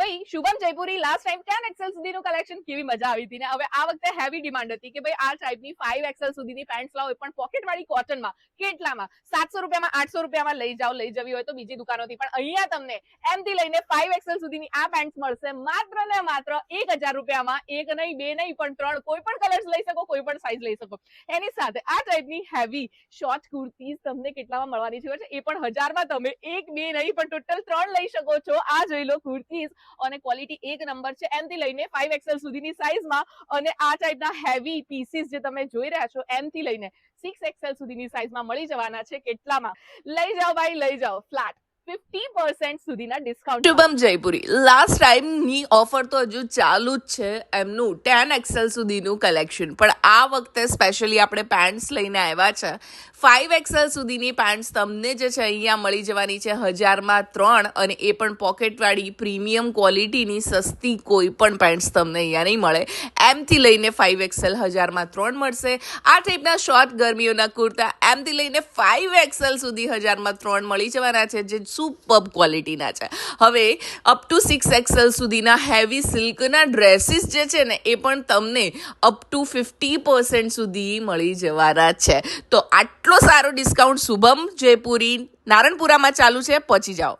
ભાઈ Shubham Jaipuri last time 10XL સુધીનું collection કેવી મજા આવી હતી ને. હવે આ વખતે હેવી ડિમાન્ડ હતી કે ભાઈ આ ટાઈપની 5XL સુધીની પેન્ટ્સ લાવો, પણ પોકેટ વાળી કોટનમાં. કેટલામાં? 700 રૂપિયામાં, 800 રૂપિયામાં લઈ જાઓ. લઈ જવી હોય તો બીજી દુકાનોથી, પણ અહીંયા તમને M થી લઈને 5XL સુધીની આ પેન્ટ્સ મળશે માત્ર ને માત્ર 1000 રૂપિયામાં. એક નહીં, બે નહીં, પણ ત્રણ. કોઈ પણ કલર્સ લઈ શકો, કોઈ પણ સાઈઝ લઈ શકો. એની સાથે આ ટાઈપની હેવી શોર્ટ કુર્તીઝ તમને કેટલામાં મળવાની છે એ પણ 1000માં. તમે એક બે નહીં પણ ટોટલ 3 લઈ શકો છો. આ જોઈ લો કુર્તીઝ, અને ક્વોલિટી એક નંબર છે. M થી લઈને 5XL સુધીની સાઈઝમાં, અને આ ટાઈપના હેવી પીસીસ જે તમે જોઈ રહ્યા છો M થી લઈને 6XL સુધીની સાઈઝમાં મળી જવાના છે. કેટલામાં? લઈ જાઓ ભાઈ, લઈ જાઓ ફ્લેટ 50% સુધીના ડિસ્કાઉન્ટ. શુભમ જયપુરી લાસ્ટ ટાઈમની ઓફર તો હજુ ચાલુ જ છે, એમનું 10XL સુધીનું કલેક્શન. પણ આ વખતે સ્પેશિયલી આપણે પેન્ટ્સ લઈને આવ્યા છે. 5XL સુધીની પેન્ટ્સ તમને જે છે અહીંયા મળી જવાની છે 1000માં 3, અને એ પણ પોકેટવાળી પ્રીમિયમ ક્વોલિટીની સસ્તી કોઈ પણ પેન્ટ્સ તમને અહીંયા નહીં મળે. M થી લઈને 5XL 1000માં 3 મળશે. આ ટાઈપના શોર્ટ ગરમીઓના કુર્તા M થી લઈને 5XL સુધી 1000માં 3 મળી જવાના છે, જે સુપર્બ ક્વોલિટીના છે. હવે અપ ટુ 6XL સુધીના હેવી સિલ્કના ડ્રેસીસ જે છે ને એ પણ તમને અપ ટુ 50% સુધી મળી જવાના છે. તો આટલો સારો ડિસ્કાઉન્ટ શુભમ જયપુરી નારણપુરામાં ચાલુ છે, પહોંચી જાઓ.